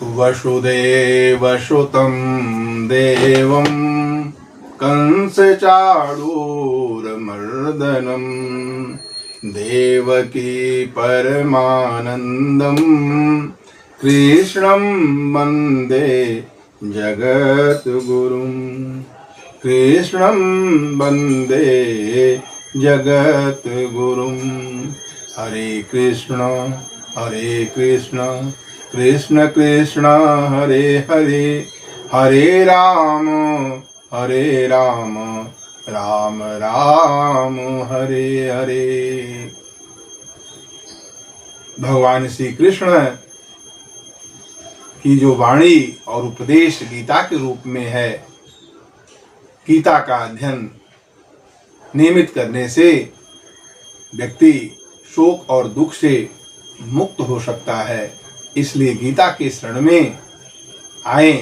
वसुदेवसुतं देवं कंसचाणूरमर्दनं देवकी परमानन्दं कृष्णं वन्दे जगद्गुरुं कृष्णं वन्दे जगद्गुरुं। हरे कृष्ण कृष्ण कृष्ण हरे हरे, हरे राम राम राम हरे हरे। भगवान श्री कृष्ण की जो वाणी और उपदेश गीता के रूप में है, गीता का अध्ययन नियमित करने से व्यक्ति शोक और दुख से मुक्त हो सकता है। इसलिए गीता के शरण में आए।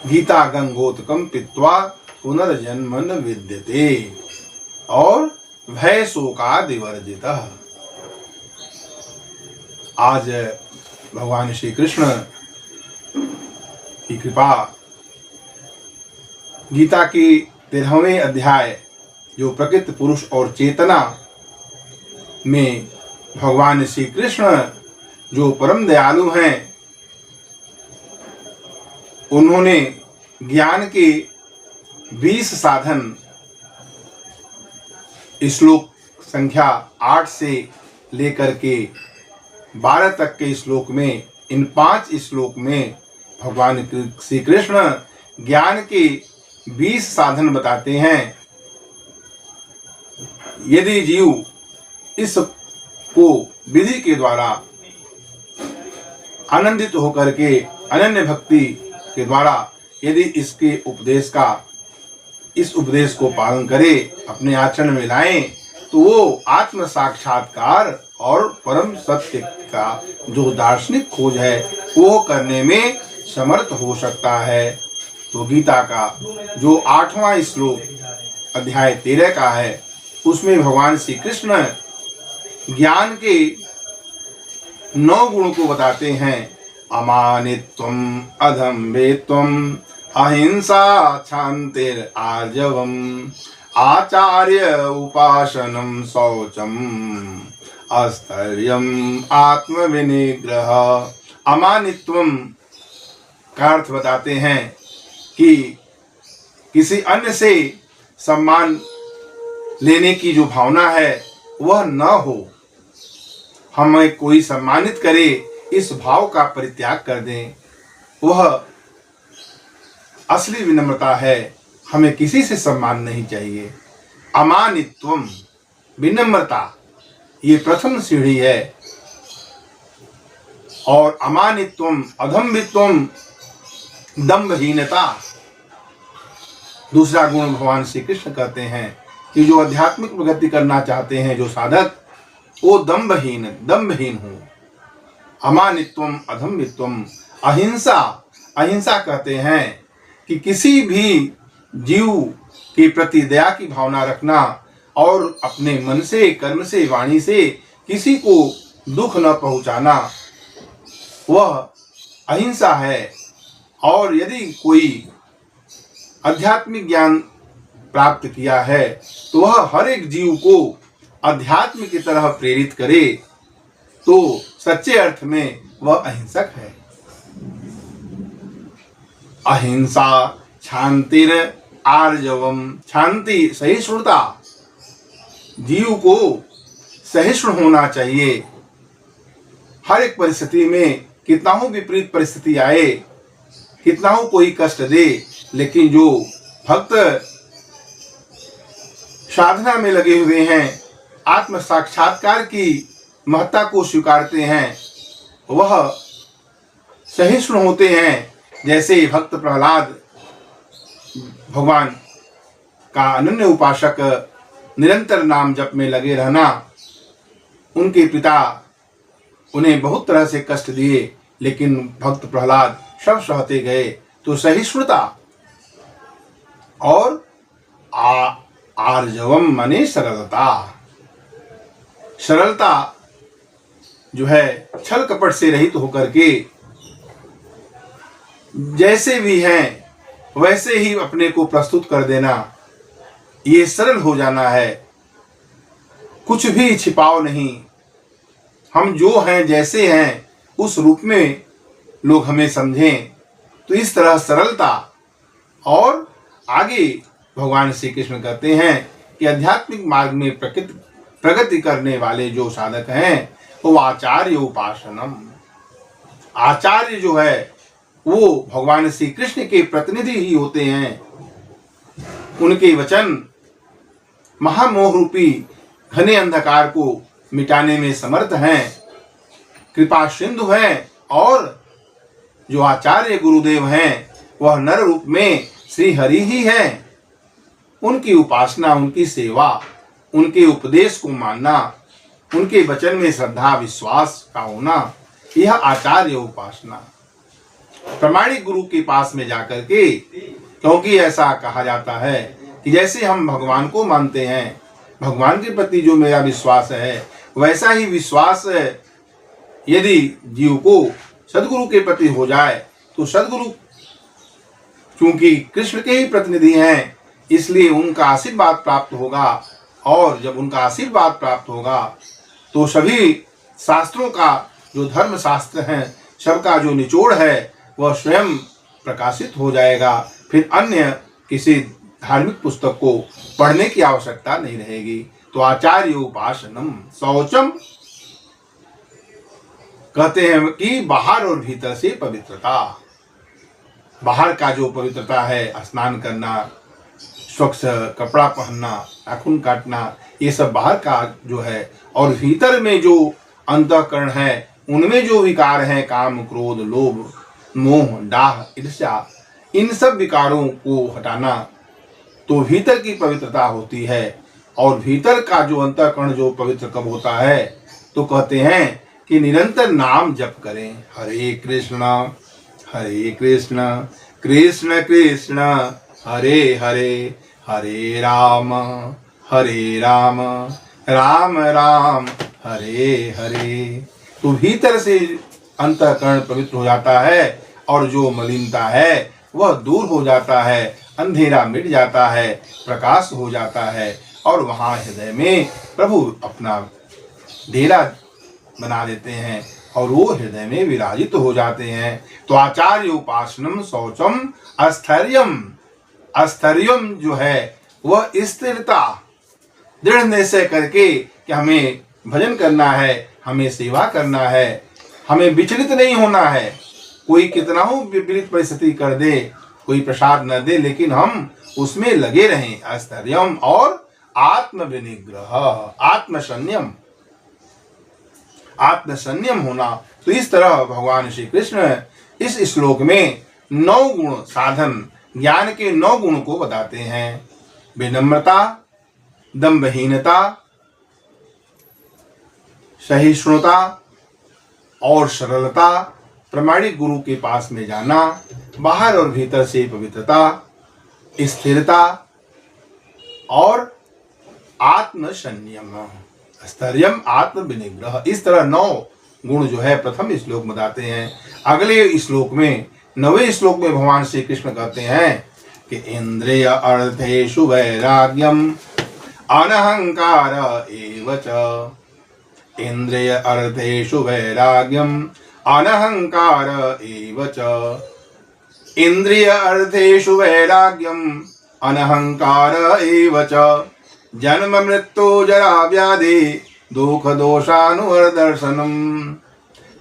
गीता गंगोत्कम पीत्वा पुनर्जन्म न विद्यते और भय शोकादिवर्जितः। आज भगवान श्री कृष्ण की कृपा, गीता की 13वें अध्याय जो प्रकृति पुरुष और चेतना में भगवान श्री कृष्ण जो परम दयालु हैं, उन्होंने ज्ञान के 20 साधन श्लोक संख्या 8 से लेकर के 12 तक के श्लोक में, इन 5 श्लोक में भगवान श्री कृष्ण ज्ञान के 20 साधन बताते हैं। यदि जीव इस को विधि के द्वारा आनंदित होकर के अनन्य भक्ति के द्वारा यदि इस उपदेश को पालन करे, अपने आचरण में लाए, तो वो आत्म साक्षात्कार और परम सत्य का जो दार्शनिक खोज है वो करने में समर्थ हो सकता है। तो गीता का जो 8वां श्लोक अध्याय 13 का है, उसमें भगवान श्री कृष्ण ज्ञान के 9 गुणों को बताते हैं। अमानित्वम, अधम्भेत्वम, अहिंसा, क्षान्तिर, आर्जवम, आचार्य उपासनम, शौचम, आस्थैर्यम, आत्मविनिग्रह। अमानित्वम का अर्थ बताते हैं कि किसी अन्य से सम्मान लेने की जो भावना है वह न हो, हमें कोई सम्मानित करे इस भाव का परित्याग कर दें, वह असली विनम्रता है। हमें किसी से सम्मान नहीं चाहिए। अमानित्वम, विनम्रता, ये प्रथम सीढ़ी है। और अमानित्वम, अधम्भित्वम, दंभहीनता, दूसरा गुण भगवान श्री कृष्ण कहते हैं कि जो आध्यात्मिक प्रगति करना चाहते हैं जो साधक, वो दंभहीन हो। अमानित्वम, अधम्भित्वम, अहिंसा, अहिंसा कहते हैं कि किसी भी जीव के प्रति दया की भावना रखना और अपने मन से, कर्म से, वाणी से किसी को दुख न पहुंचाना, वह अहिंसा है। और यदि कोई आध्यात्मिक ज्ञान प्राप्त किया है तो वह हर एक जीव को अध्यात्म की तरह प्रेरित करे, तो सच्चे अर्थ में वह अहिंसक है। अहिंसा, क्षान्तिर, आर्जवम, शांति, सहिष्णुता, जीव को सहिष्णु होना चाहिए। हर एक परिस्थिति में, कितना हो विपरीत परिस्थिति आए, कितना हो कोई कष्ट दे, लेकिन जो भक्त साधना में लगे हुए हैं, आत्म साक्षात्कार की महत्ता को स्वीकारते हैं, वह सहिष्णु होते हैं। जैसे भक्त प्रहलाद भगवान का अनन्य उपासक, निरंतर नाम जप में लगे रहना, उनके पिता उन्हें बहुत तरह से कष्ट दिए, लेकिन भक्त प्रहलाद सब सहते गए। तो सहिष्णुता और आर्जवम माने सरलता, सरलता जो है छल कपट से रहित होकर के जैसे भी हैं वैसे ही अपने को प्रस्तुत कर देना, ये सरल हो जाना है। कुछ भी छिपाव नहीं, हम जो हैं जैसे हैं उस रूप में लोग हमें समझें। तो इस तरह सरलता। और आगे भगवान श्री कृष्ण कहते हैं कि आध्यात्मिक मार्ग में प्रगति करने वाले जो साधक हैं वो आचार्य उपासनम, आचार्य जो है वो भगवान श्री कृष्ण के प्रतिनिधि ही होते हैं। उनके वचन महामोह रूपी घने अंधकार को मिटाने में समर्थ हैं, कृपा सिंधु हैं। और जो आचार्य गुरुदेव हैं वह नर रूप में श्री हरि ही हैं। उनकी उपासना, उनकी सेवा, उनके उपदेश को मानना, उनके वचन में श्रद्धा विश्वास का होना, यह आचार्य उपासना। प्रामाणिक गुरु के पास में जाकर के, क्योंकि ऐसा कहा जाता है कि जैसे हम भगवान को मानते हैं, भगवान के प्रति जो मेरा विश्वास है वैसा ही विश्वास यदि जीव को सदगुरु के प्रति हो जाए तो सदगुरु क्योंकि कृष्ण के ही प्रतिनिधि हैं इसलिए उनका आशीर्वाद प्राप्त होगा। और जब उनका आशीर्वाद प्राप्त होगा तो सभी शास्त्रों का जो धर्म शास्त्र हैं सबका जो निचोड़ है वह स्वयं प्रकाशित हो जाएगा। फिर अन्य किसी धार्मिक पुस्तक को पढ़ने की आवश्यकता नहीं रहेगी। तो आचार्य उपासनम शौचम कहते हैं कि बाहर और भीतर से पवित्रता। बाहर का जो पवित्रता है, स्नान करना, स्वच्छ कपड़ा पहनना, नाखून काटना, ये सब बाहर का जो है। और भीतर में जो अंतःकरण है उनमें जो विकार हैं, काम क्रोध लोभ मोह डाह ईर्ष्या, इन सब विकारों को हटाना, तो भीतर की पवित्रता होती है। और भीतर का जो अंतःकरण जो पवित्र कब होता है तो कहते हैं कि निरंतर नाम जप करें, हरे कृष्ण कृष्ण कृष्ण हरे हरे, हरे राम राम राम हरे हरे। तो भीतर से अंतःकरण पवित्र हो जाता है और जो मलिनता है वह दूर हो जाता है, अंधेरा मिट जाता है, प्रकाश हो जाता है। और वहाँ हृदय में प्रभु अपना डेरा बना देते हैं और वो हृदय में विराजित हो जाते हैं। तो आचार्य उपासनम शौचम अस्थैर्यम, अस्थैर्यम जो है वह स्थिरता, दृढ़ निश्चय करके कि हमें भजन करना है, हमें सेवा करना है, हमें विचलित नहीं होना है। कोई कितना हो विपरीत परिस्थिति कर दे, कोई प्रसाद न दे, लेकिन हम उसमें लगे रहें। अस्थैर्यम और आत्म विनिग्रह, आत्मसंयम होना। तो इस तरह भगवान श्री कृष्ण इस श्लोक में 9 गुण साधन, ज्ञान के 9 गुण को बताते हैं। विनम्रता, दंभहीनता, सहिष्णुता और सरलता, प्रामाणिक गुरु के पास में जाना, बाहर और भीतर से पवित्रता, स्थिरता और आत्मसंयम, स्थैर्यम आत्म विनिग्रह। इस तरह 9 गुण जो है प्रथम श्लोक में बताते हैं। अगले श्लोक में 9वें श्लोक में भगवान श्री कृष्ण कहते हैं कि इंद्रिय अर्थेषु वैराग्यम अनहंकार एव च, इंद्रिय अर्थेषु वैराग्यम अनहंकार एव च, इंद्रिय अर्थेषु वैराग्यम अनहंकार एव च, जन्म मृत्यु जरा व्याधि दुख दोषानुवर्दर्शनम।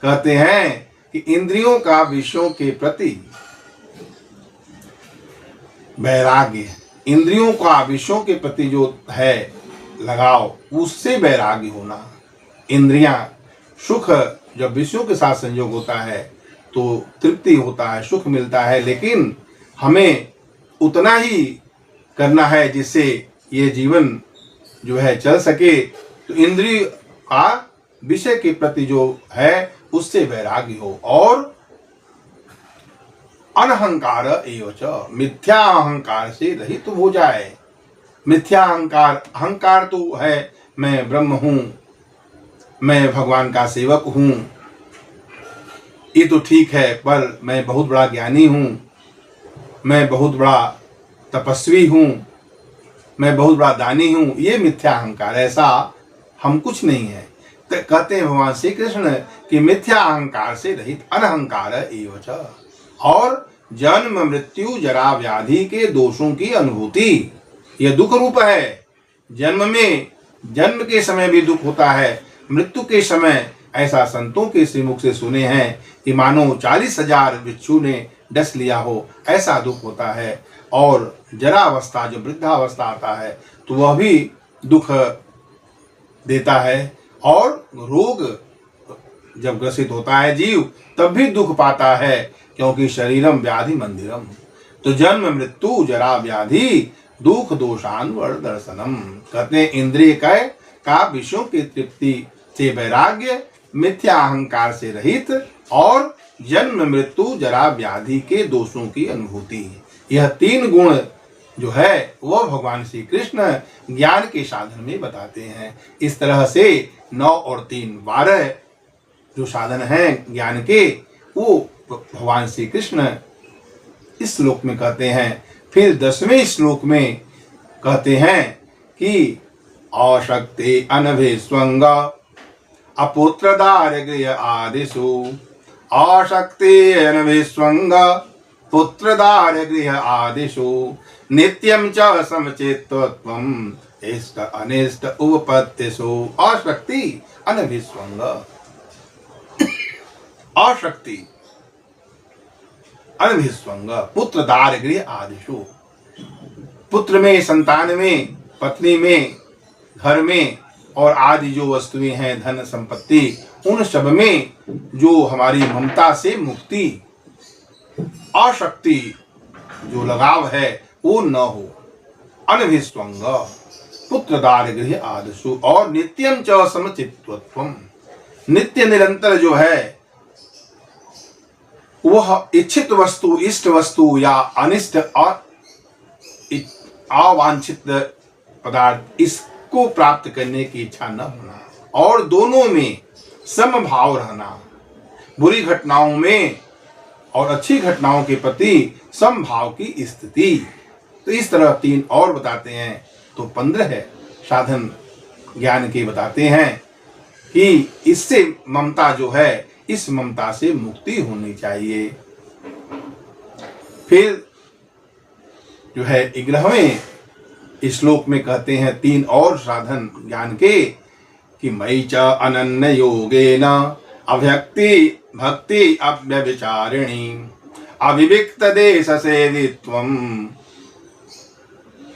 कहते हैं कि इंद्रियों का विषयों के प्रति वैराग्य, इंद्रियों का विषयों के प्रति जो है लगाव, उससे वैराग्य होना। इंद्रियां सुख, जब विषयों के साथ संयोग होता है तो तृप्ति होता है, सुख मिलता है, लेकिन हमें उतना ही करना है जिससे ये जीवन जो है चल सके। तो इंद्रिय का विषय के प्रति जो है उससे वैराग्य हो। और अनहंकार एव च, मिथ्या अहंकार से रहित हो जाए। मिथ्या अहंकार, अहंकार तो है मैं ब्रह्म हूँ, मैं भगवान का सेवक हूँ, ये तो ठीक है, पर मैं बहुत बड़ा ज्ञानी हूँ, मैं बहुत बड़ा तपस्वी हूँ, मैं बहुत बड़ा दानी हूँ, ये मिथ्या अहंकार, ऐसा हम कुछ नहीं है। तो कहते हैं भगवान श्री कृष्ण कि मिथ्या अहंकार से रहित अनहंकार एव च, और जन्म मृत्यु जरा व्याधि के दोषों की अनुभूति, यह दुख रूप है। जन्म के समय भी दुख होता है, मृत्यु के समय ऐसा संतों के श्रीमुख से सुने हैं कि मानो 40,000 बिच्छू ने डस लिया हो, ऐसा दुख होता है। और जरा अवस्था, जो वृद्धावस्था आता है, तो वह भी दुख देता है। और रोग जब ग्रसित होता है जीव, तब भी दुख पाता है, क्योंकि शरीरम व्याधि मंदिरम। तो जन्म मृत्यु जरा व्याधि दुख दोषान वर दर्शनम। कहते हैं इंद्रिय का विषयों की तृप्ति से वैराग्य, मिथ्या अहंकार से रहित, और जन्म मृत्यु जरा व्याधि के दोषों की अनुभूति, यह 3 गुण जो है वह भगवान श्री कृष्ण ज्ञान के साधन में बताते हैं। इस तरह से 9 और 3 12 जो साधन हैं ज्ञान के, वो भगवान श्री कृष्ण इस श्लोक में कहते हैं। फिर 10वें श्लोक में कहते हैं कि अशक्ति अनभिस्वंग अपुत्र दारिद्र्य आदिषु, अशक्ति अनभिस्वंग पुत्र दारिद्र्य आदिषु, नित्यं च समचित्तत्वम् इष्ट अनिष्ट उपपत्तिषु। अशक्ति अनभिस्वंग, अशक्ति अनभिस्वंग पुत्र दारिद्र्य आदिषु, पुत्र में, संतान में, पत्नी में, घर में, और आदि जो वस्तुएं हैं, धन संपत्ति, उन सब में जो हमारी ममता से मुक्ति, अशक्ति जो लगाव है वो न हो। अनभिस्वंग पुत्र दारिद्र्य आदिषु, और नित्यम च समचित्तत्वम्, नित्य निरंतर जो है वह इच्छित वस्तु, इष्ट वस्तु या अनिष्ट अवांछित पदार्थ, इसको प्राप्त करने की इच्छा न होना, और दोनों में समभाव रहना, बुरी घटनाओं में और अच्छी घटनाओं के प्रति समभाव की स्थिति। तो इस तरह 3 और बताते हैं, तो 15 साधन ज्ञान के बताते हैं कि इससे ममता जो है, इस ममता से मुक्ति होनी चाहिए। फिर जो है 11वें श्लोक में कहते हैं 3 और साधन ज्ञान के कि मयि च अनन्य योगेन अभक्ति भक्ति अव्यभिचारिणी अविविक्त देश सेवित्वम्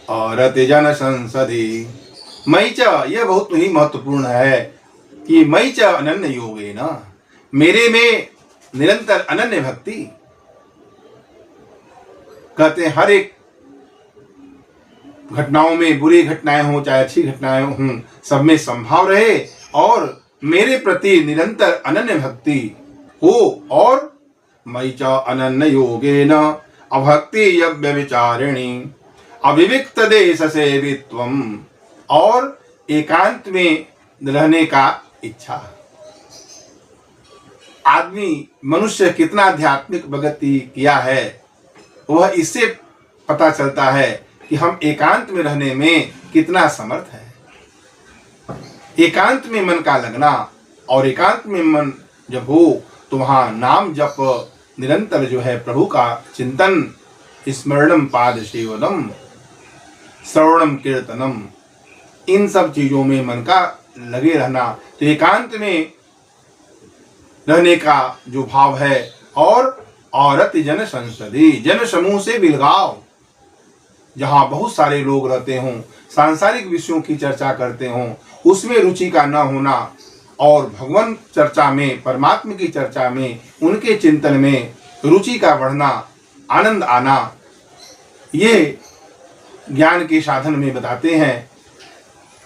अरति जन संसदि। मयि च, यह बहुत ही महत्वपूर्ण है कि मयि च अनन्य योगेन, मेरे में निरंतर अनन्य भक्ति। कहते हैं हर एक घटनाओं में, बुरी घटनाएं हो चाहे अच्छी घटनाएं हों, सब में संभाव रहे, और मेरे प्रति निरंतर अनन्य भक्ति हो। और मयि च अनन्य योगेन अभक्ति व्यभिचारिणी अविविक्त देश सेवित्वम्, और एकांत में रहने का इच्छा। आदमी, मनुष्य कितना आध्यात्मिक प्रगति किया है, वह इससे पता चलता है कि हम एकांत में रहने में कितना समर्थ है। एकांत में मन का लगना, और एकांत में मन जब हो तो वहाँ नाम जप, निरंतर जो है प्रभु का चिंतन, स्मरणम पाद सेवनम श्रवणम कीर्तनम, इन सब चीजों में मन का लगे रहना। तो एकांत में रहने का जो भाव है, और औरत जन संसदी, जन समूह से बिलगाव, जहाँ बहुत सारे लोग रहते हों, सांसारिक विषयों की चर्चा करते हों, उसमें रुचि का न होना, और भगवान चर्चा में, परमात्मा की चर्चा में, उनके चिंतन में रुचि का बढ़ना, आनंद आना, ये ज्ञान के साधन में बताते हैं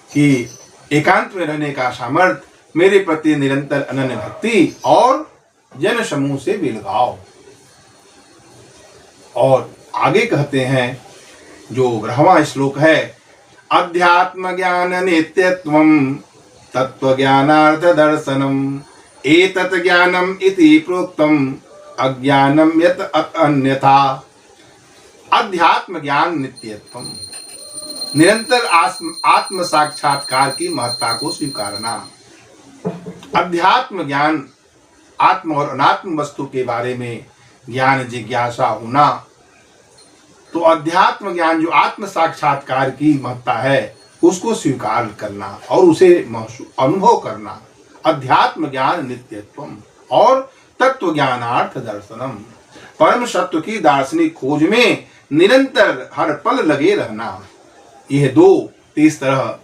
कि एकांत में रहने का सामर्थ्य, मेरे प्रति निरंतर अनन्य भक्ति, और जन समूह से बिलगाव। और आगे कहते हैं जो 12वां श्लोक है, अध्यात्म ज्ञान नित्यत्वम् तत्त्वज्ञानार्थ दर्शनम् एतत् ज्ञानम् इति प्रोक्तम् अज्ञानम यत अन्यथा। अध्यात्म ज्ञान नित्यत्वम, निरंतर आत्म साक्षात्कार की महत्ता को स्वीकारना। अध्यात्म ज्ञान, आत्म और अनात्म वस्तु के बारे में ज्ञान जिज्ञासा होना। तो अध्यात्म ज्ञान जो आत्म साक्षात्कार की महत्ता है उसको स्वीकार करना और उसे अनुभव करना। अध्यात्म ज्ञान नित्यत्वम और तत्व ज्ञानार्थ दर्शनम, परम सत्व की दार्शनिक खोज में निरंतर हर पल लगे रहना। यह दो इस तरह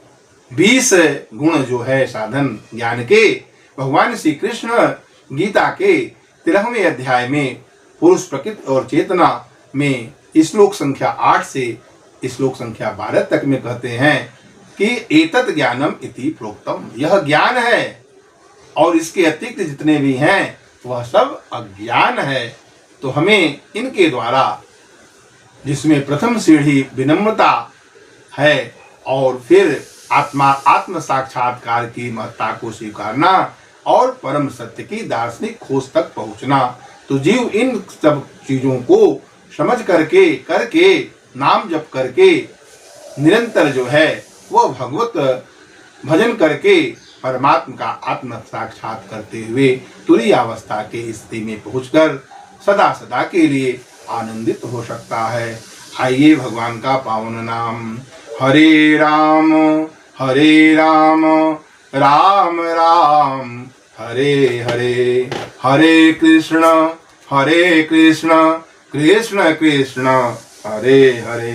20 गुण जो है साधन ज्ञान के, भगवान श्री कृष्ण गीता के 13वें अध्याय में पुरुष प्रकृति और चेतना में श्लोक संख्या 8 से श्लोक संख्या 12 तक में कहते हैं कि एतत् ज्ञानम इति प्रोक्तम, यह ज्ञान है और इसके अतिरिक्त जितने भी हैं वह सब अज्ञान है। तो हमें इनके द्वारा, जिसमें प्रथम सीढ़ी विनम्रता है और फिर आत्म साक्षात्कार की महत्ता को स्वीकारना और परम सत्य की दार्शनिक खोज तक पहुंचना। तो जीव इन सब चीजों को समझ करके नाम जप करके निरंतर जो है वह भगवत भजन करके परमात्मा का आत्म साक्षात करते हुए तुरीय अवस्था के स्थिति में पहुंचकर सदा सदा के लिए आनंदित हो सकता है। आइए भगवान का पावन नाम हरे राम राम राम हरे हरे, हरे कृष्ण कृष्ण कृष्ण हरे हरे।